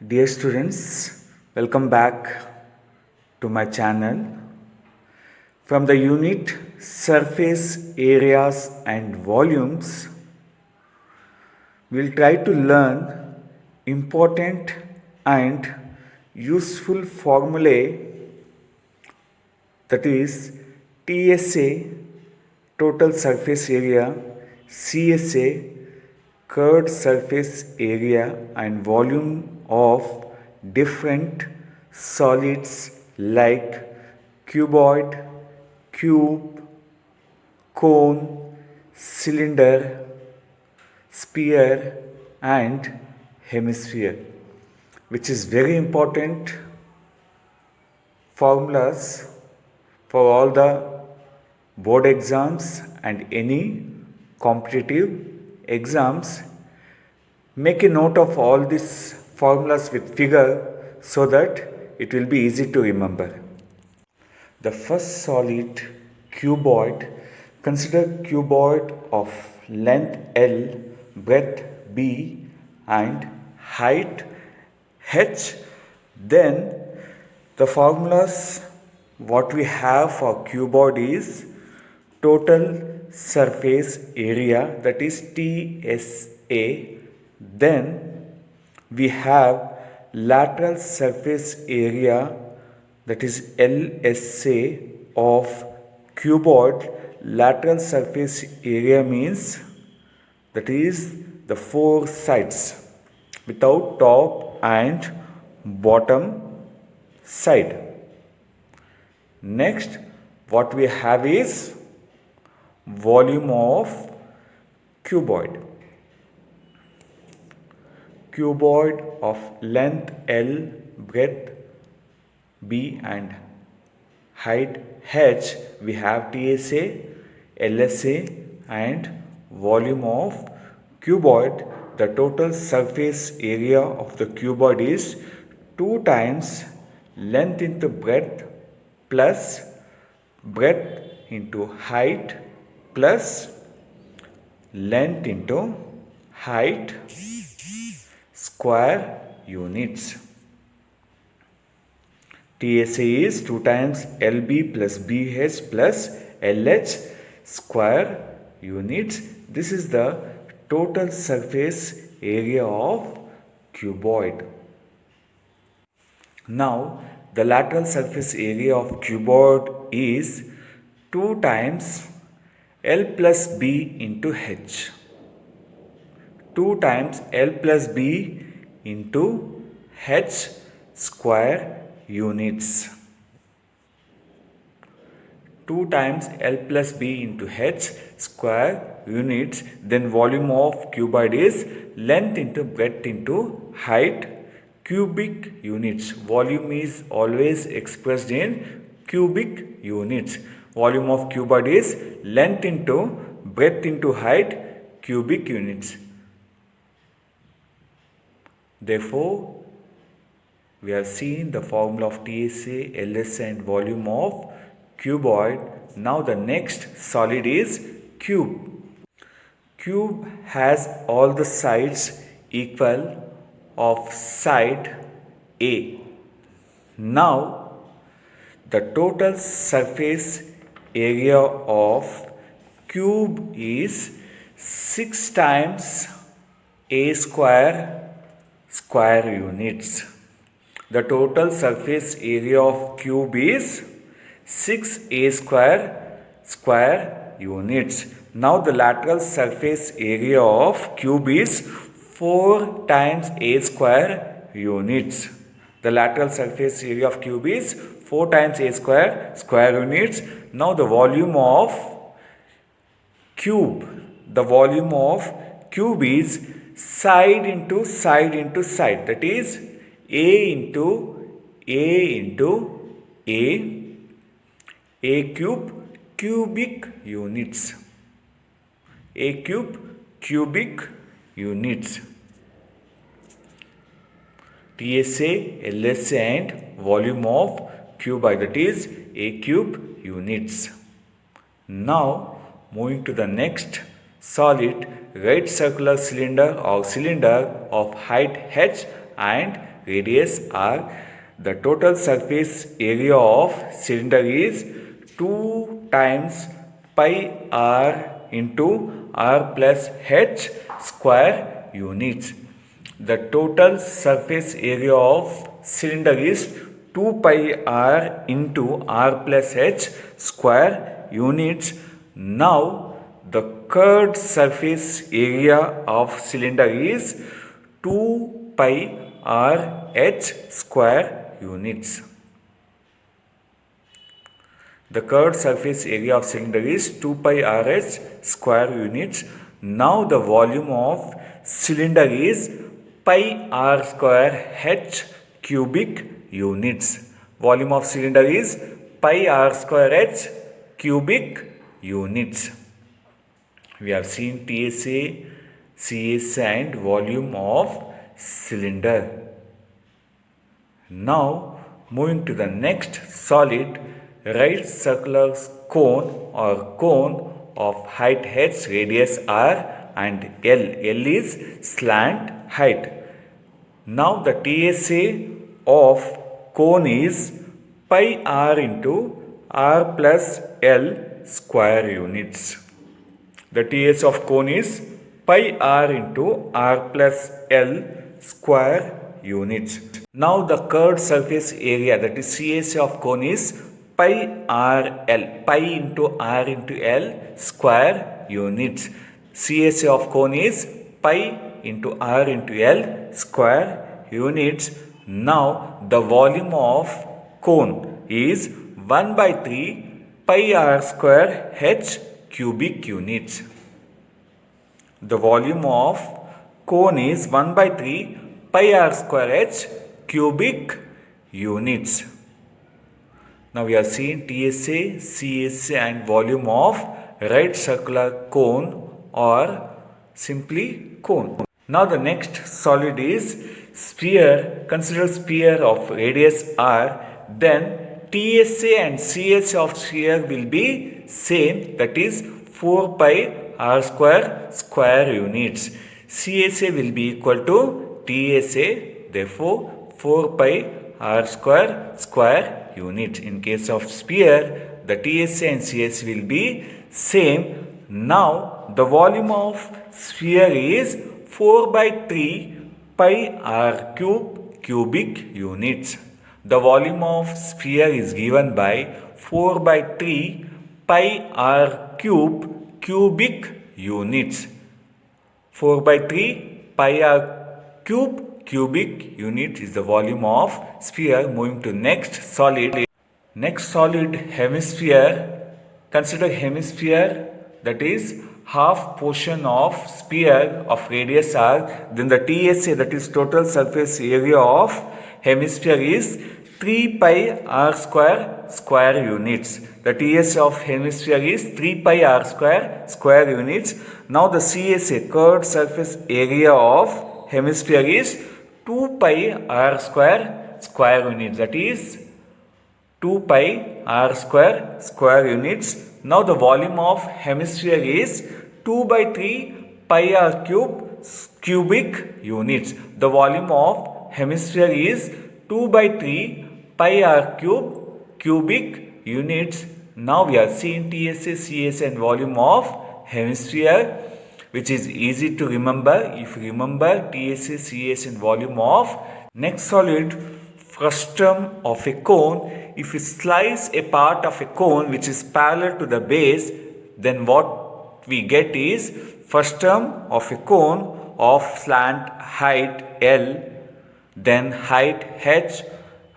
Dear students, welcome back to my channel. From the unit Surface Areas and Volumes, we'll try to learn important and useful formulae, that is TSA, total surface area, CSA, curved surface area and volume of different solids like cuboid, cube, cone, cylinder, sphere and hemisphere, which is very important formulas for all the board exams and any competitive exams. Make a note of all these formulas with figure so that it will be easy to remember. The first solid, cuboid. Consider cuboid of length L, breadth B and height H. Then the formulas what we have for cuboid is total surface area, that is TSA. Then we have lateral surface area, that is LSA of cuboid. Lateral surface area means that is the four sides without top and bottom side. Next, what we have is volume of cuboid. Cuboid of length L, breadth B and height H, we have TSA, LSA and volume of cuboid. The total surface area of the cuboid is 2 times length into breadth plus breadth into height plus length into height square units. TSA is 2 times LB plus BH plus LH square units. This is the total surface area of cuboid. Now, the lateral surface area of cuboid is 2 times L plus B into H. 2 times L plus B into H square units. 2 times L plus B into H square units. Then volume of cuboid is length into breadth into height cubic units. Volume is always expressed in cubic units. Volume of cuboid is length into breadth into height cubic units. Therefore, we have seen the formula of TSA, LSA and volume of cuboid. Now the next solid is cube. Cube has all the sides equal of side A. Now the total surface area of cube is 6 times A square units. The total surface area of cube is 6A square units. Now the lateral surface area of cube is 4 times A square units. The lateral surface area of cube is 4 times A square units. Now the volume of cube. The volume of cube is side into side into side. That is A into A cube cubic units. A cube cubic units. TSA, LSA and volume of cuboid, that is A cube units. Now moving to the next solid, right circular cylinder or cylinder of height h and radius r. The total surface area of cylinder is 2 times pi r into r plus h square units. The total surface area of cylinder is 2 pi r into r plus h square units. Now the curved surface area of cylinder is 2 pi r h square units. The curved surface area of cylinder is 2 pi r h square units. Now the volume of cylinder is pi r square h cubic units. Volume of cylinder is pi r square h cubic units. We have seen TSA, CSA and volume of cylinder. Now moving to the next solid, right circular cone or cone of height h, radius r and L. L is slant height. Now the TSA of cone is pi r into r plus L square units. The TSA of cone is pi r into r plus L square units. Now the curved surface area, that is CSA of cone, is pi r L, pi into r into L square units. CSA of cone is pi into r into L square units. Now the volume of cone is 1 by 3 pi r square h cubic units. The volume of cone is 1 by 3 pi r square h cubic units. Now we are seeing TSA, CSA and volume of right circular cone or simply cone. Now the next solid is sphere. Consider sphere of radius r. Then TSA and CSA of sphere will be same, that is 4 pi r square units. CSA will be equal to TSA, therefore 4 pi r square units. In case of sphere, the TSA and CSA will be same. Now the volume of sphere is 4 by 3 pi r cubic units. The volume of sphere is given by 4 by 3 pi r cubic units. 4 by 3 pi r cubic unit is the volume of sphere. Moving to next solid. Next solid, hemisphere. Consider hemisphere, that is half portion of sphere of radius r. Then the TSA, that is total surface area of hemisphere, is 3 pi r square units. The TSA of hemisphere is 3 pi r square units. Now the CSA, curved surface area of hemisphere, is 2 pi r square units. That is 2 pi r square units. Now the volume of hemisphere is 2 by 3 pi r cubic units. The volume of hemisphere is 2 by 3 pi r cubic units. Now we are seeing TSA, CSA and volume of hemisphere, which is easy to remember if you remember TSA, CSA and volume of. Next solid, frustum of a cone. If you slice a part of a cone which is parallel to the base, then what we get is frustum of a cone of slant height L, then height h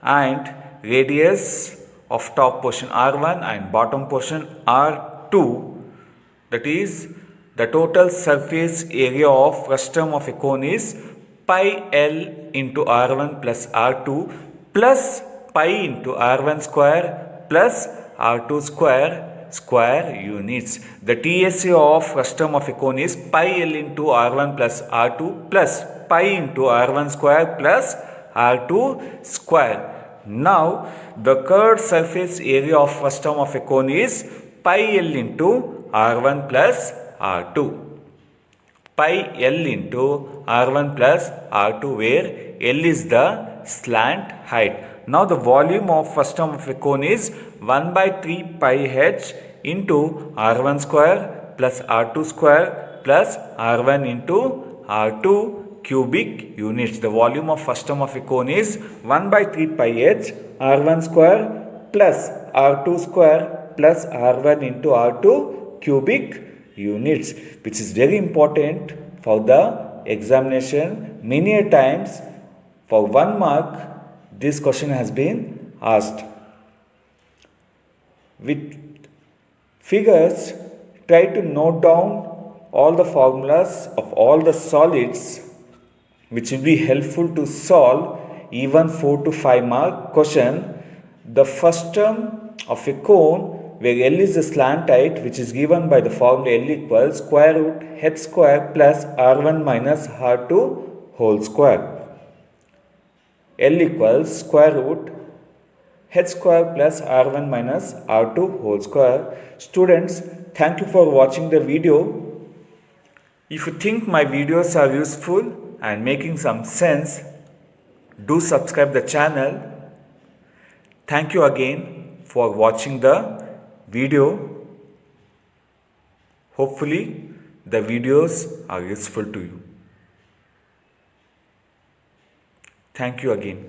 and radius of top portion r1 and bottom portion r2. That is, the total surface area of frustum of a cone is pi L into r1 plus r2 plus pi into r1 square plus r2 square units. The TSA of frustum of a cone is pi L into r1 plus r2 plus pi into r1 square plus r2 square. Now the curved surface area of frustum of a cone is pi L into r1 plus r2. Pi L into r1 plus r2, where L is the slant height. Now the volume of first term of a cone is 1 by 3 pi h into r1 square plus r2 square plus r1 into r2 cubic units. The volume of first term of a cone is 1 by 3 pi h r1 square plus r2 square plus r1 into r2 cubic units, which is very important for the examination. Many a times for 1 mark this question has been asked. With figures, try to note down all the formulas of all the solids, which will be helpful to solve even 4 to 5 mark question. The first term of a cone, where L is the slant height, which is given by the formula L equals square root h square plus r1 minus r2 whole square. L equals square root h square plus r1 minus r2 whole square. Students, thank you for watching the video. If you think my videos are useful and making some sense, do subscribe the channel. Thank you again for watching the video. Hopefully the videos are useful to you. Thank you again.